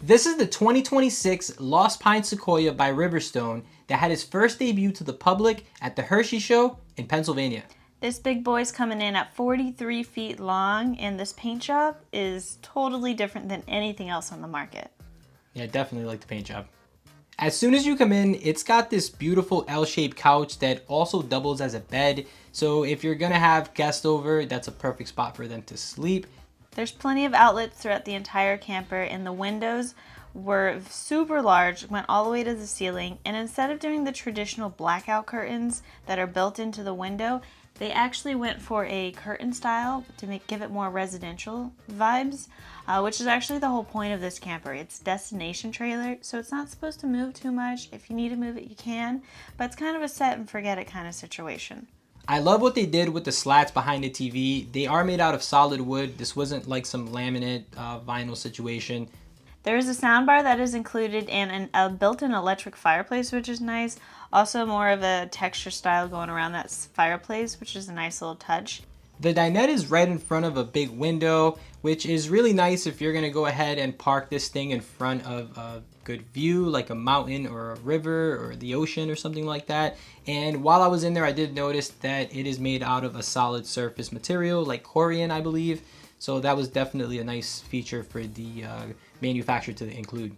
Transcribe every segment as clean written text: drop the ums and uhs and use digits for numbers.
This is the 2026 Lost Pines Sequoia by Riverstone that had its first debut to the public at the Hershey Show in Pennsylvania. This big boy's coming in at 43 feet long, and this paint job is totally different than anything else on the market. Yeah, definitely like the paint job. As soon as you come in, it's got this beautiful L-shaped couch that also doubles as a bed. So if you're gonna have guests over, that's a perfect spot for them to sleep. There's plenty of outlets throughout the entire camper, and the windows were super large, went all the way to the ceiling, and instead of doing the traditional blackout curtains that are built into the window, they actually went for a curtain style to give it more residential vibes, which is actually the whole point of this camper. It's destination trailer, so it's not supposed to move too much. If you need to move it, you can, but it's kind of a set and forget it kind of situation. I love what they did with the slats behind the TV. They are made out of solid wood. This wasn't like some laminate vinyl situation. There is a soundbar that is included and a built-in electric fireplace, which is nice. Also more of a texture style going around that fireplace, which is a nice little touch. The dinette is right in front of a big window, which is really nice if you're gonna go ahead and park this thing in front of a good view, like a mountain or a river or the ocean or something like that. And while I was in there, I did notice that it is made out of a solid surface material, like Corian, I believe. So that was definitely a nice feature for the manufacturer to include.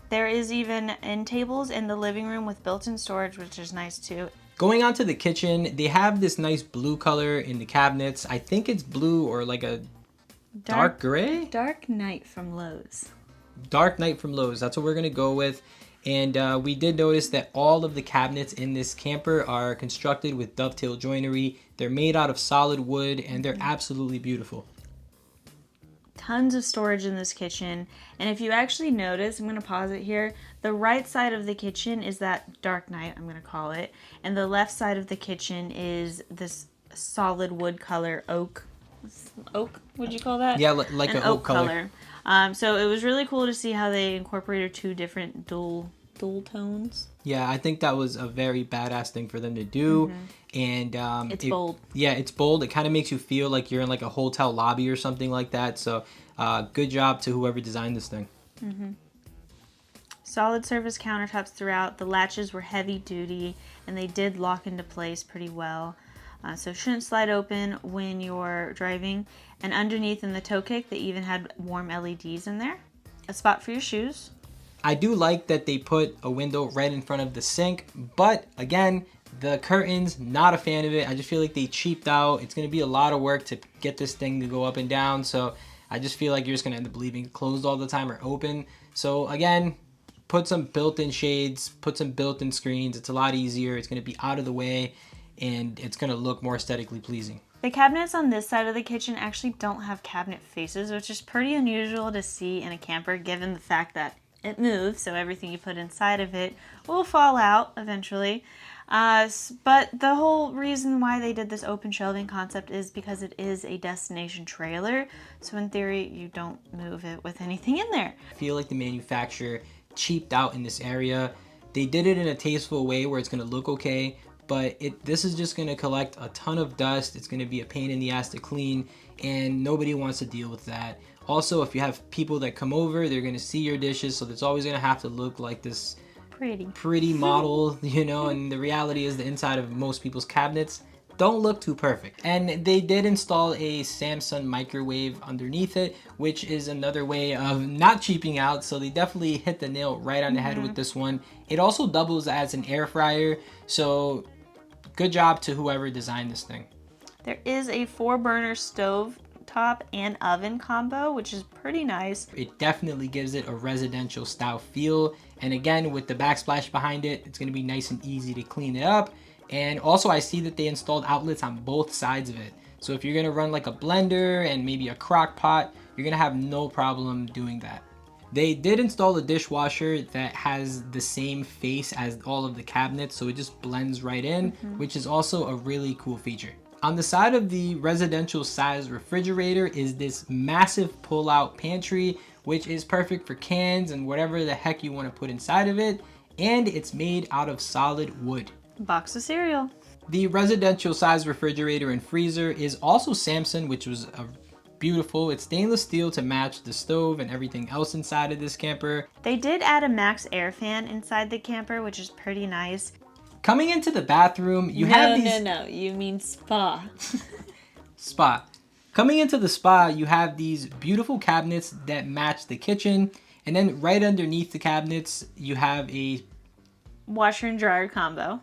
There is even end tables in the living room with built-in storage, which is nice too. Going on to the kitchen, they have this nice blue color in the cabinets. I think it's blue or like a dark gray? Dark Night from Lowe's. Dark Night from Lowe's. That's what we're going to go with. And we did notice that all of the cabinets in this camper are constructed with dovetail joinery. They're made out of solid wood and they're absolutely beautiful. Tons of storage in this kitchen, and if you actually notice, I'm going to pause it here, the right side of the kitchen is that dark night, I'm going to call it, and the left side of the kitchen is this solid wood color oak, would you call that? Yeah, like an oak color. So it was really cool to see how they incorporated two different dual tones. Yeah, I think that was a very badass thing for them to do. And it's bold. Yeah, it's bold. It kind of makes you feel like you're in like a hotel lobby or something like that. So good job to whoever designed this thing. Solid surface countertops throughout. The latches were heavy duty and they did lock into place pretty well. So shouldn't slide open when you're driving. And underneath in the toe kick, they even had warm LEDs in there. A spot for your shoes. I do like that they put a window right in front of the sink, but again, the curtains, not a fan of it. I just feel like they cheaped out. It's going to be a lot of work to get this thing to go up and down, so I just feel like you're just going to end up leaving it closed all the time or open. So again, put some built-in shades, put some built-in screens. It's a lot easier. It's going to be out of the way, and it's going to look more aesthetically pleasing. The cabinets on this side of the kitchen actually don't have cabinet faces, which is pretty unusual to see in a camper given the fact that it moves, so everything you put inside of it will fall out eventually. But the whole reason why they did this open shelving concept is because it is a destination trailer. So in theory, you don't move it with anything in there. I feel like the manufacturer cheaped out in this area. They did it in a tasteful way where it's going to look okay, but this is just going to collect a ton of dust. It's going to be a pain in the ass to clean, and nobody wants to deal with that. Also, if you have people that come over, they're going to see your dishes, so it's always going to have to look like this pretty model, you know, and the reality is the inside of most people's cabinets don't look too perfect. And they did install a Samsung microwave underneath it, which is another way of not cheaping out, so they definitely hit the nail right on the head with this one. It also doubles as an air fryer, so good job to whoever designed this thing. There is a 4-burner stove top and oven combo, which is pretty nice. It definitely gives it a residential style feel, and again with the backsplash behind it, it's going to be nice and easy to clean it up. And also I see that they installed outlets on both sides of it, so if you're going to run like a blender and maybe a crock pot, you're going to have no problem doing that. They did install a dishwasher that has the same face as all of the cabinets, so it just blends right in, which is also a really cool feature. On the side of the residential size refrigerator is this massive pull-out pantry, which is perfect for cans and whatever the heck you want to put inside of it, and it's made out of solid wood. Box of cereal. The residential size refrigerator and freezer is also Samsung, which was a beautiful. It's stainless steel to match the stove and everything else inside of this camper. They did add a max air fan inside the camper, which is pretty nice. Coming into the bathroom, you have these... No, you mean spa. Spa. Coming into the spa, you have these beautiful cabinets that match the kitchen. And then right underneath the cabinets, you have a... washer and dryer combo.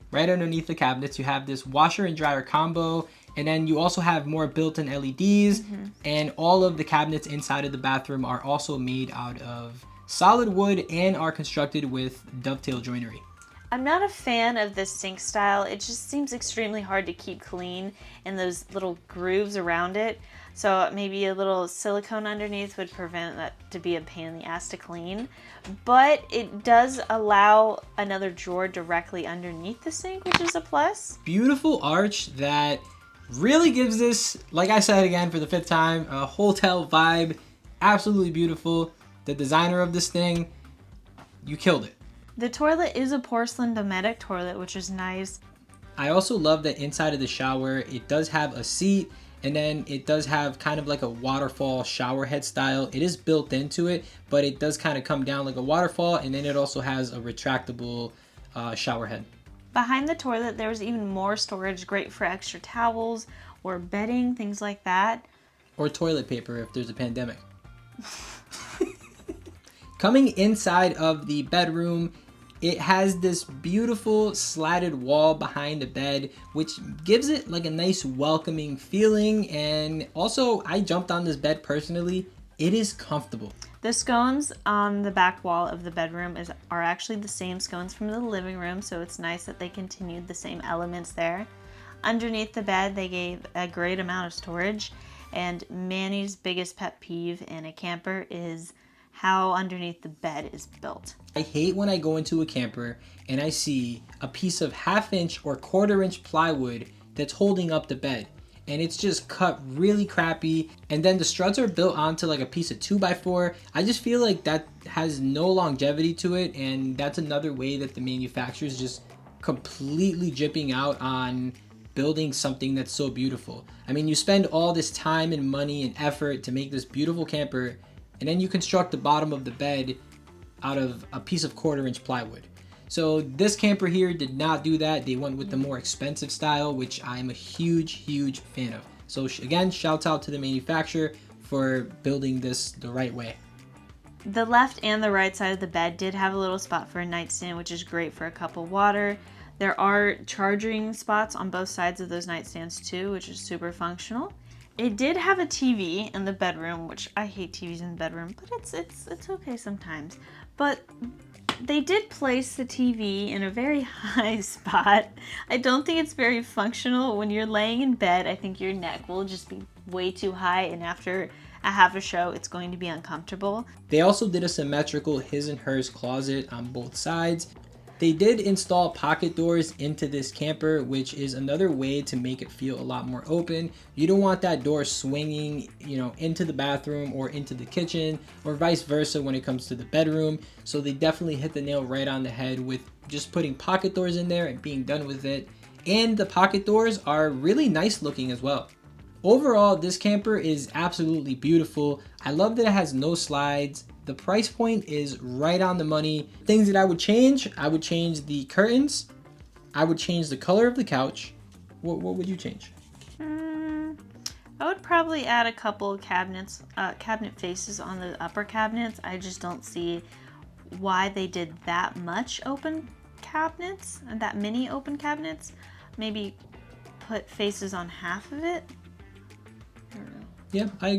Right underneath the cabinets, you have this washer and dryer combo. And then you also have more built-in LEDs. And all of the cabinets inside of the bathroom are also made out of solid wood and are constructed with dovetail joinery. I'm not a fan of this sink style. It just seems extremely hard to keep clean and those little grooves around it. So maybe a little silicone underneath would prevent that to be a pain in the ass to clean. But it does allow another drawer directly underneath the sink, which is a plus. Beautiful arch that really gives this, like I said again for the 5th time, a hotel vibe. Absolutely beautiful. The designer of this thing, you killed it. The toilet is a porcelain Dometic toilet, which is nice. I also love that inside of the shower, it does have a seat, and then it does have kind of like a waterfall shower head style. It is built into it, but it does kind of come down like a waterfall, and then it also has a retractable shower head. Behind the toilet, there's even more storage, great for extra towels or bedding, things like that. Or toilet paper if there's a pandemic. Coming inside of the bedroom, it has this beautiful slatted wall behind the bed, which gives it like a nice welcoming feeling. And also, I jumped on this bed personally. It is comfortable. The scones on the back wall of the bedroom are actually the same scones from the living room, so it's nice that they continued the same elements there. Underneath the bed, they gave a great amount of storage, and Manny's biggest pet peeve in a camper is how underneath the bed is built. I hate when I go into a camper and I see a piece of 1/2 inch or 1/4 inch plywood that's holding up the bed. And it's just cut really crappy. And then the struts are built onto like a piece of 2x4. I just feel like that has no longevity to it. And that's another way that the manufacturer's just completely jipping out on building something that's so beautiful. I mean, you spend all this time and money and effort to make this beautiful camper, and then you construct the bottom of the bed out of a piece of 1/4 inch plywood. So this camper here did not do that. They went with the more expensive style, which I'm a huge fan of. So again, shouts out to the manufacturer for building this the right way. The left and the right side of the bed did have a little spot for a nightstand, which is great for a cup of water. There are charging spots on both sides of those nightstands too, which is super functional. It did have a TV in the bedroom, which I hate TVs in the bedroom, but it's okay sometimes. But they did place the TV in a very high spot. I don't think it's very functional. When you're laying in bed, I think your neck will just be way too high, and after a half a show, it's going to be uncomfortable. They also did a symmetrical his and hers closet on both sides. They did install pocket doors into this camper, which is another way to make it feel a lot more open. You don't want that door swinging, into the bathroom or into the kitchen, or vice versa when it comes to the bedroom. So they definitely hit the nail right on the head with just putting pocket doors in there and being done with it. And the pocket doors are really nice looking as well. Overall, this camper is absolutely beautiful. I love that it has no slides. The price point is right on the money. Things that I would change the curtains. I would change the color of the couch. What would you change? I would probably add a couple of cabinets, cabinet faces on the upper cabinets. I just don't see why they did that much open cabinets, that many open cabinets. Maybe put faces on half of it. I don't know. Yeah, I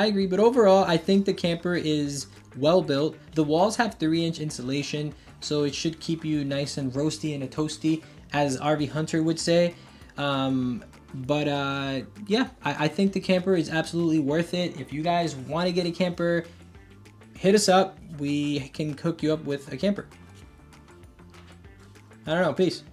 agree, but overall, I think the camper is well built. The walls have 3-inch insulation, so it should keep you nice and roasty and a toasty, as RV Hunter would say. Yeah, I think the camper is absolutely worth it. If you guys want to get a camper, hit us up. We can hook you up with a camper. I don't know, peace.